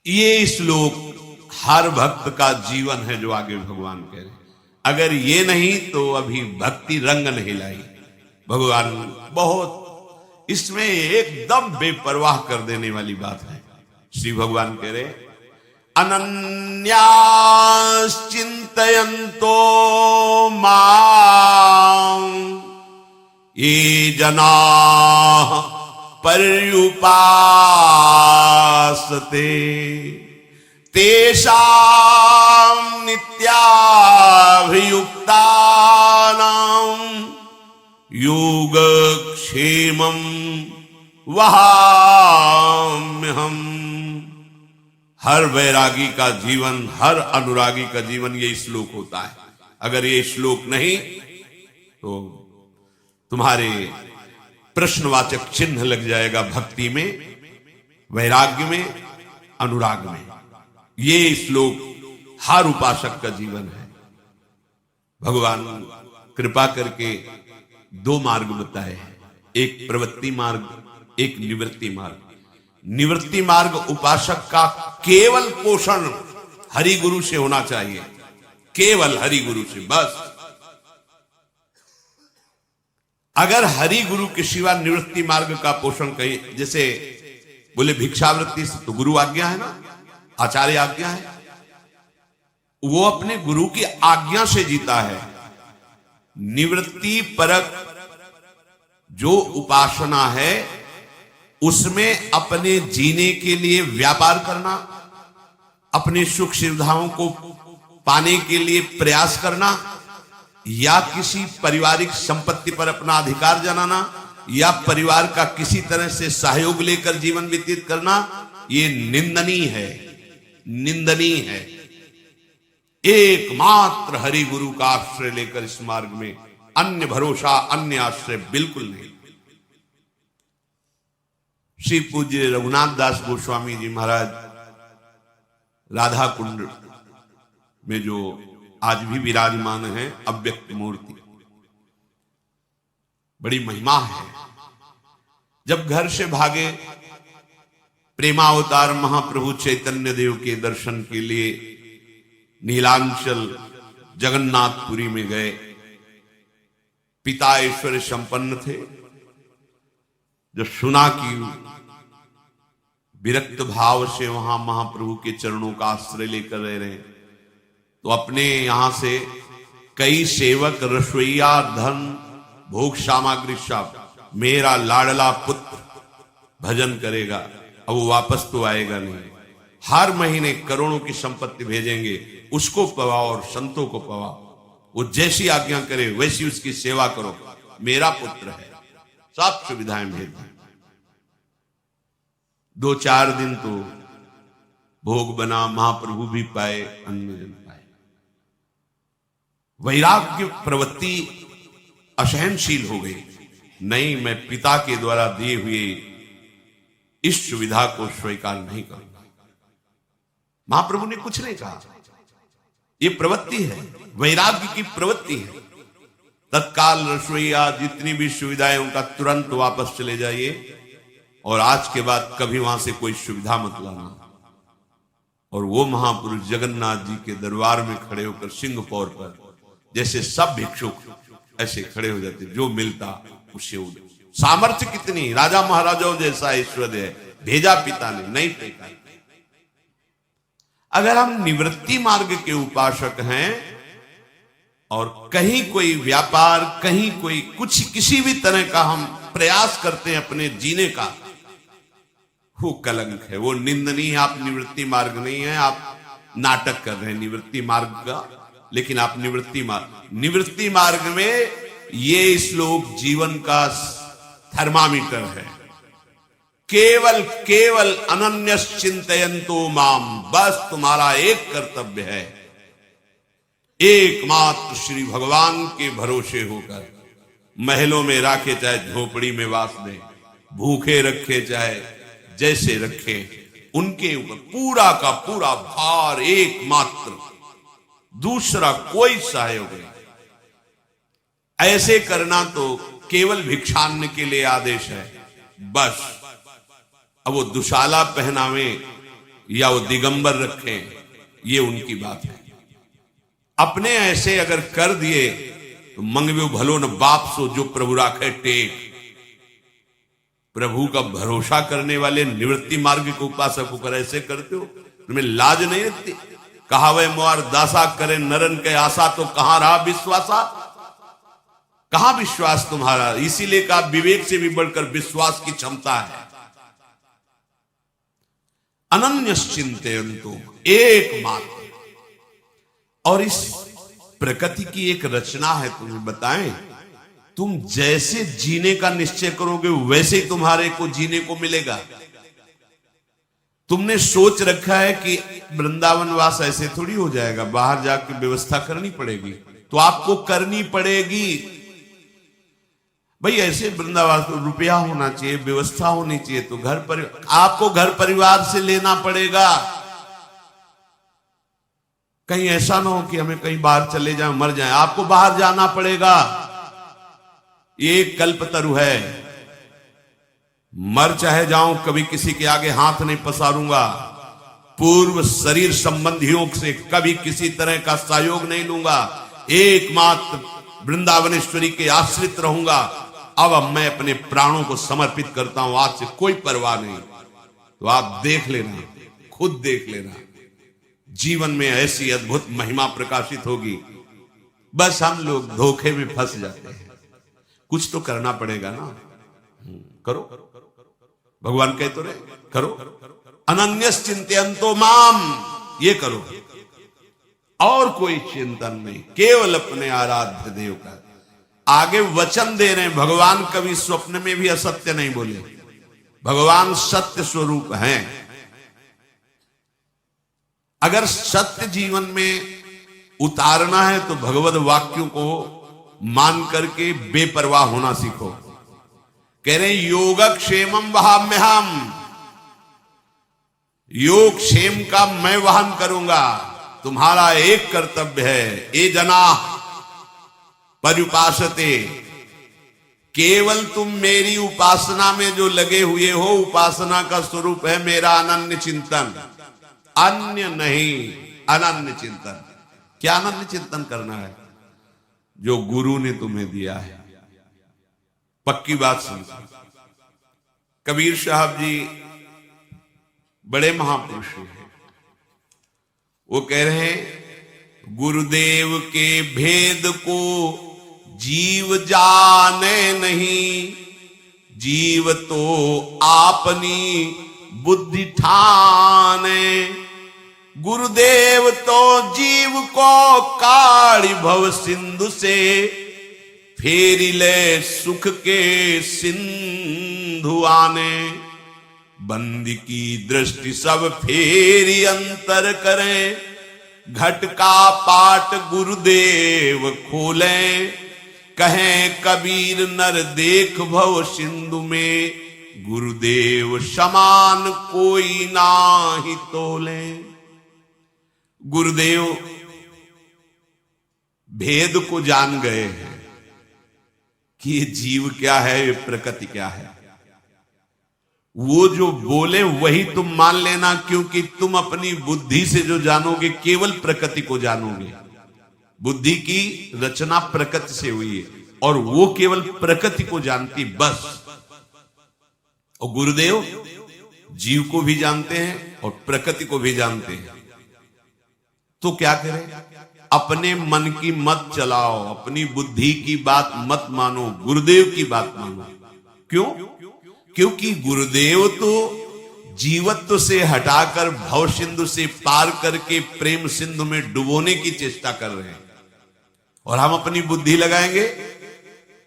ये श्लोक हर भक्त का जीवन है जो आगे भगवान कह रहे हैं। अगर ये नहीं तो अभी भक्ति रंग नहीं लाई। भगवान बहुत इसमें एकदम बेपरवाह कर देने वाली बात है। श्री भगवान कह रहे अनन्याश्चिन्तयन्तो मां ये जनाः पर्युपासते तेषां नित्याभियुक्तानां योगक्षेमं वहाम्यहम्। हर वैरागी का जीवन, हर अनुरागी का जीवन ये श्लोक होता है। अगर ये श्लोक नहीं तो तुम्हारे प्रश्नवाचक चिन्ह लग जाएगा भक्ति में, वैराग्य में, अनुराग में। ये श्लोक हर उपासक का जीवन है। भगवान कृपा करके दो मार्ग बताए हैं, एक प्रवृत्ति मार्ग, एक निवृत्ति मार्ग। निवृत्ति मार्ग उपासक का केवल पोषण हरि गुरु से होना चाहिए, केवल हरि गुरु से बस। अगर हरि गुरु के सिवा निवृत्ति मार्ग का पोषण कहीं, जैसे बोले भिक्षावृत्ति से तो गुरु आज्ञा है ना, आचार्य आज्ञा है, वो अपने गुरु की आज्ञा से जीता है। निवृत्ति परक जो उपासना है उसमें अपने जीने के लिए व्यापार करना, अपने सुख सुविधाओं को पाने के लिए प्रयास करना, या किसी पारिवारिक संपत्ति पर अपना अधिकार जनाना, या परिवार का किसी तरह से सहयोग लेकर जीवन व्यतीत करना, ये निंदनीय है, निंदनीय है। एकमात्र हरि गुरु का आश्रय लेकर इस मार्ग में, अन्य भरोसा, अन्य आश्रय बिल्कुल नहीं। श्री पूज्य रघुनाथ दास गोस्वामी जी महाराज राधा कुंड में जो आज भी विराजमान है, अव्यक्त मूर्ति, बड़ी महिमा है। जब घर से भागे प्रेमावतार महाप्रभु चैतन्य देव के दर्शन के लिए नीलांचल जगन्नाथपुरी में गए, पिता ऐश्वर्य संपन्न थे। जब सुना कि विरक्त भाव से वहां महाप्रभु के चरणों का आश्रय लेकर रह रहे, तो अपने यहां से कई सेवक, रसोईया, धन, भोग सामग्री सब, मेरा लाडला पुत्र भजन करेगा, अब वो वापस तो आएगा नहीं, हर महीने करोड़ों की संपत्ति भेजेंगे, उसको पवाओ और संतों को पवाओ, वो जैसी आज्ञा करे वैसी उसकी सेवा करो, मेरा पुत्र है, सब सुविधाएं भेज दें। 2-4 दिन तो भोग बना, महाप्रभु भी पाए, अन्य जन पाए। वैराग्य प्रवृत्ति असहनशील हो गई। नहीं, मैं पिता के द्वारा दिए हुए इस सुविधा को स्वीकार नहीं करूंगा। महाप्रभु ने कुछ नहीं कहा, ये प्रवृत्ति है, वैराग्य की प्रवृत्ति है। तत्काल रसोईया जितनी भी सुविधाएं उनका तुरंत वापस चले जाइए, और आज के बाद कभी वहां से कोई सुविधा मत लाना। और वो महापुरुष जगन्नाथ जी के दरबार में खड़े होकर सिंहपौर पर जैसे सब भिक्षुक ऐसे खड़े हो जाते, जो मिलता उससे उड़। सामर्थ्य कितनी, राजा महाराजाओं जैसा ऐश्वर्य है, भेजा पिता ने, नहीं फेंका। अगर हम निवृत्ति मार्ग के उपासक हैं और कहीं कोई व्यापार, कहीं कोई कुछ, किसी भी तरह का हम प्रयास करते हैं अपने जीने का, वो कलंक है, वो निंदनीय। आप निवृत्ति मार्ग नहीं है, आप नाटक कर रहे हैं निवृत्ति मार्ग का। लेकिन आप निवृत्ति मार्ग में ये श्लोक जीवन का थर्मामीटर है। केवल अनन्यश्चिन्तयन्तो माम, बस तुम्हारा एक कर्तव्य है, एकमात्र श्री भगवान के भरोसे होकर महलों में रखे चाहे झोपड़ी में वास दे, भूखे रखे चाहे जैसे रखे, उनके ऊपर पूरा का पूरा भार एकमात्र, दूसरा कोई सहयोग नहीं। ऐसे करना तो केवल भिक्षान्न के लिए आदेश है, बस। अब वो दुशाला पहनावे या वो दिगंबर रखें, ये उनकी बात है। अपने ऐसे अगर कर दिए तो मंगव्यो भलो न बाप सो जो प्रभु राखे टेक। प्रभु का भरोसा करने वाले निवृत्ति मार्ग के उपासक होकर ऐसे करते हो, तुम्हें लाज नहीं लगती? कहावे मुआर दासा करे नरन के आशा, तो कहां रहा विश्वासा? कहां विश्वास तुम्हारा? इसीलिए कहा विवेक से भी बढ़कर विश्वास की क्षमता है। अनन्यश्चिंतयन्तु, एकमात्र। और इस प्रकृति की एक रचना है, तुम्हें बताएं, तुम जैसे जीने का निश्चय करोगे वैसे ही तुम्हारे को जीने को मिलेगा। तुमने सोच रखा है कि वृंदावन वास ऐसे थोड़ी हो जाएगा, बाहर जाकर व्यवस्था करनी पड़ेगी, तो आपको करनी पड़ेगी भाई। ऐसे वृंदावन तो रुपया होना चाहिए, व्यवस्था होनी चाहिए, तो आपको घर परिवार से लेना पड़ेगा। कहीं ऐसा ना हो कि हमें कहीं बाहर चले जाए मर जाए, आपको बाहर जाना पड़ेगा। ये कल्पतरु है, मर चाहे जाऊं कभी किसी के आगे हाथ नहीं पसारूंगा, पूर्व शरीर संबंधियों से कभी किसी तरह का सहयोग नहीं लूंगा, एकमात्र वृंदावनेश्वरी के आश्रित रहूंगा। अब मैं अपने प्राणों को समर्पित करता हूं, आज से कोई परवाह नहीं। तो आप देख लेना, खुद देख लेना, जीवन में ऐसी अद्भुत महिमा प्रकाशित होगी। बस हम लोग धोखे में फंस जाते हैं। कुछ तो करना पड़ेगा ना, करो। भगवान कहे तो रहे करो। अनन्यश्चिंतयन्तो माम, ये करो, और कोई चिंतन नहीं, केवल अपने आराध्य देव का। आगे वचन दे रहे हैं, भगवान कभी स्वप्न में भी असत्य नहीं बोले, भगवान सत्य स्वरूप हैं। अगर सत्य जीवन में उतारना है तो भगवत वाक्यों को मान करके बेपरवाह होना सीखो। कह रहे योगक्षेमम वहाम्यहम, योग क्षेम का मैं वहन करूंगा। तुम्हारा एक कर्तव्य है, ए जना पर्युपासते, केवल तुम मेरी उपासना में जो लगे हुए हो, उपासना का स्वरूप है मेरा अनन्य चिंतन, अन्य नहीं, अनन्य चिंतन। क्या अनन्य चिंतन करना है? जो गुरु ने तुम्हें दिया है। पक्की बात सुन, कबीर साहब जी बड़े महापुरुष हैं, वो कह रहे हैं गुरुदेव के भेद को जीव जाने नहीं, जीव तो आपनी बुद्धि ठाने। गुरुदेव तो जीव को काढ़ी भव सिंधु से, फेरी ले सुख के सिंधु आने। बंदी की दृष्टि सब फेरी अंतर करें, घट का पाट गुरुदेव खोलें। कहें कबीर नर देख भव सिंधु में, गुरुदेव समान कोई नाही तोले। गुरुदेव भेद को जान गए हैं कि ये जीव क्या है, ये प्रकृति क्या है। वो जो बोले वही तुम मान लेना, क्योंकि तुम अपनी बुद्धि से जो जानोगे केवल प्रकृति को जानोगे। बुद्धि की रचना प्रकृति से हुई है और वो केवल प्रकृति को जानती, बस। और गुरुदेव जीव को भी जानते हैं और प्रकृति को भी जानते हैं। तो क्या करें? अपने मन की मत चलाओ, अपनी बुद्धि की बात मत मानो, गुरुदेव की बात मानो। क्यों? क्योंकि गुरुदेव तो जीवत्व से हटाकर भव सिंधु से पार करके प्रेम सिंधु में डुबोने की चेष्टा कर रहे हैं, और हम अपनी बुद्धि लगाएंगे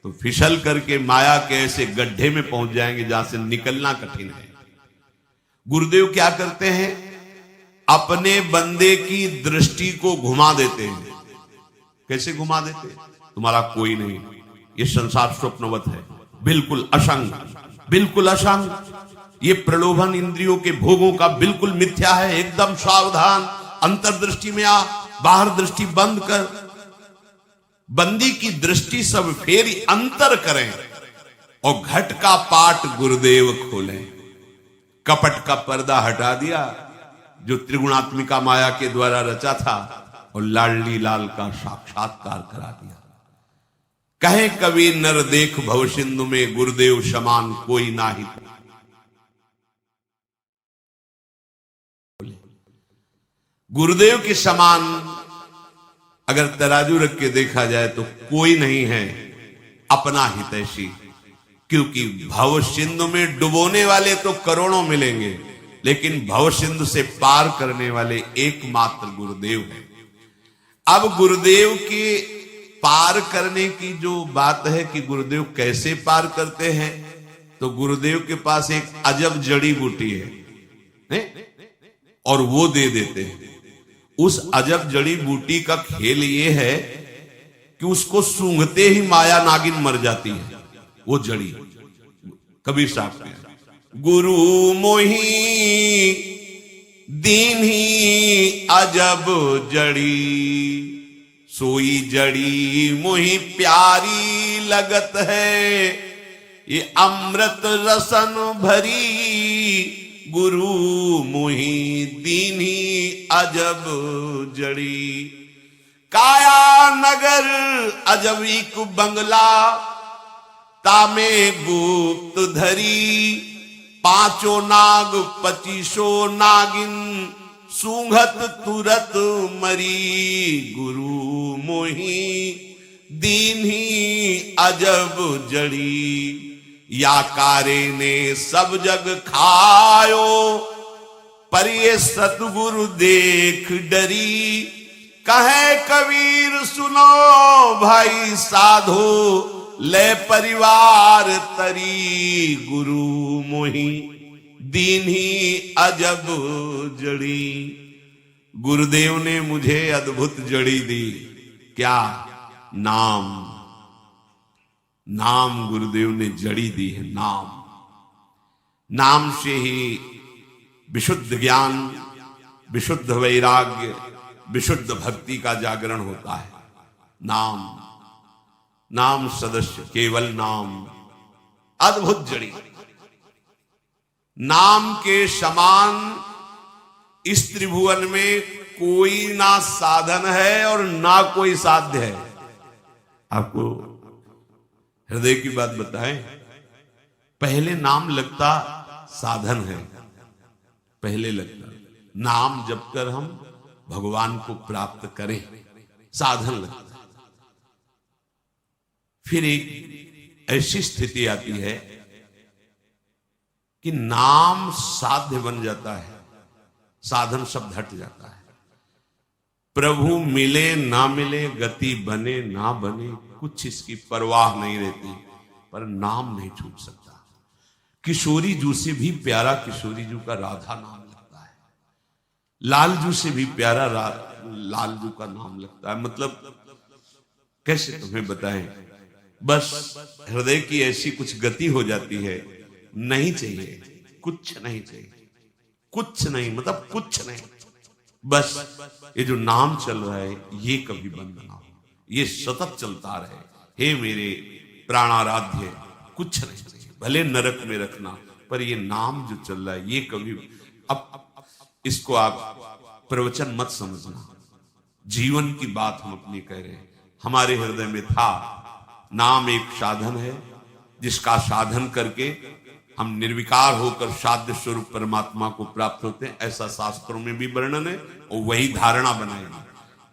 तो फिसल करके माया के ऐसे गड्ढे में पहुंच जाएंगे जहां से निकलना कठिन है। गुरुदेव क्या करते हैं? अपने बंदे की दृष्टि को घुमा देते हैं। कैसे घुमा देते? तुम्हारा कोई नहीं, ये संसार स्वप्नवत है, बिल्कुल असंग, बिल्कुल असंग। ये प्रलोभन इंद्रियों के भोगों का बिल्कुल मिथ्या है, एकदम सावधान। अंतर्दृष्टि में आ, बाहर दृष्टि बंद कर। बंदी की दृष्टि सब फेरी अंतर करें और घट का पाट गुरुदेव खोलें। कपट का पर्दा हटा दिया, जो त्रिगुणात्मिका माया के द्वारा रचा था और लाडली लाल का साक्षात्कार करा दिया। कहे कवि नर देख भव सिंधु में गुरुदेव समान कोई ना ही। गुरुदेव के समान अगर तराजू रख के देखा जाए तो कोई नहीं है अपना हितैषी, क्योंकि भव सिंधु में डुबोने वाले तो करोड़ों मिलेंगे, लेकिन भव सिंधु से पार करने वाले एकमात्र गुरुदेव है। अब गुरुदेव के पार करने की जो बात है कि गुरुदेव कैसे पार करते हैं, तो गुरुदेव के पास एक अजब जड़ी बूटी है और वो दे देते हैं। उस अजब जड़ी बूटी का खेल ये है कि उसको सूंघते ही माया नागिन मर जाती है। वो जड़ी कबीर साहब के गुरु मोही दीन ही अजब जड़ी, सोई जड़ी मोही प्यारी लगत है, ये अमृत रसन भरी गुरु मोही दीन ही अजब जड़ी। काया नगर अजबी कु बंगला, तामे गुप्त धरी, पांचों नाग 25 नागिन, सूंघत तुरत मरी, गुरु मोही दीन ही अजब जड़ी। या कारे ने सब जग खायो, पर ये सतगुरु देख डरी। कहे कबीर सुनो भाई साधो, ले परिवार तरी, गुरु मोही दीन ही अजब जड़ी। गुरुदेव ने मुझे अद्भुत जड़ी दी। क्या? नाम। नाम गुरुदेव ने जड़ी दी है। नाम, नाम से ही विशुद्ध ज्ञान, विशुद्ध वैराग्य, विशुद्ध भक्ति का जागरण होता है। नाम, नाम सदस्य, केवल नाम, अद्भुत जड़ी। नाम के समान इस त्रिभुवन में कोई ना साधन है और ना कोई साध्य है। आपको हृदय की बात बताएं, पहले नाम लगता साधन है, पहले लगता नाम जप कर हम भगवान को प्राप्त करें, साधन लगता। फिर एक ऐसी स्थिति आती है कि नाम साध्य बन जाता है, साधन शब्द हट जाता है। प्रभु मिले ना मिले, गति बने ना बने, कुछ इसकी परवाह नहीं रहती, पर नाम नहीं छूट सकता। किशोरी जू से भी प्यारा किशोरी जू का राधा नाम लगता है, लालजू से भी प्यारा लालजू का नाम लगता है। मतलब कैसे तुम्हें बताएं, बस हृदय की ऐसी कुछ गति हो जाती है, नहीं चाहिए, कुछ नहीं चाहिए, कुछ नहीं, मतलब कुछ नहीं, बस ये जो नाम चल रहा है ये कभी बंद ना हो, ये सतत चलता रहे। हे मेरे प्राणाराध्य, कुछ नहीं चाहिए, भले नरक में रखना, पर ये नाम जो चल रहा है ये कभी। अब इसको आप प्रवचन मत समझना, जीवन की बात हम अपनी कह रहे हैं। हमारे हृदय में था, नाम एक साधन है जिसका साधन करके हम निर्विकार होकर साध्य स्वरूप परमात्मा को प्राप्त होते हैं, ऐसा शास्त्रों में भी वर्णन है और वही धारणा बनाएगी।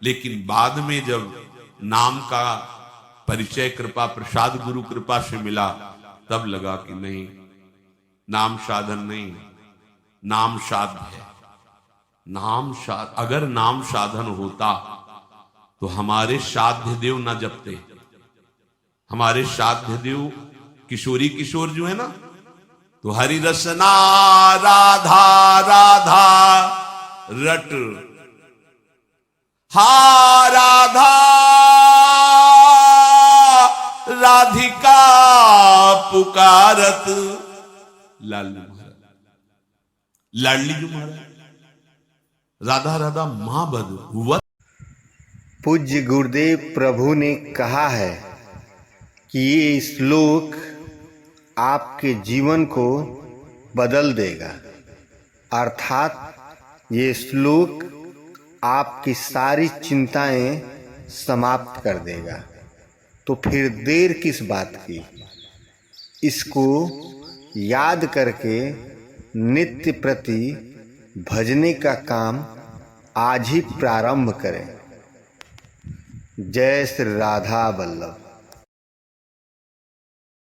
लेकिन बाद में जब नाम का परिचय कृपा प्रसाद गुरु कृपा से मिला, तब लगा कि नहीं, नाम साधन नहीं, नाम साध्य है। नाम अगर नाम साधन होता तो हमारे साध्य देव ना जपते। हमारे साध्य देव किशोरी किशोर जो है ना, तो हरि रसना राधा राधा रट, हा राधा राधिका पुकारत, लालू महाराज, लाडली जो महाराज, राधा राधा मां बद हुआ। पूज्य गुरुदेव प्रभु ने कहा है कि ये श्लोक आपके जीवन को बदल देगा, अर्थात ये श्लोक आपकी सारी चिंताएं समाप्त कर देगा। तो फिर देर किस बात की? इसको याद करके नित्य प्रति भजने का काम आज ही प्रारंभ करें। जय श्री राधा वल्लभ।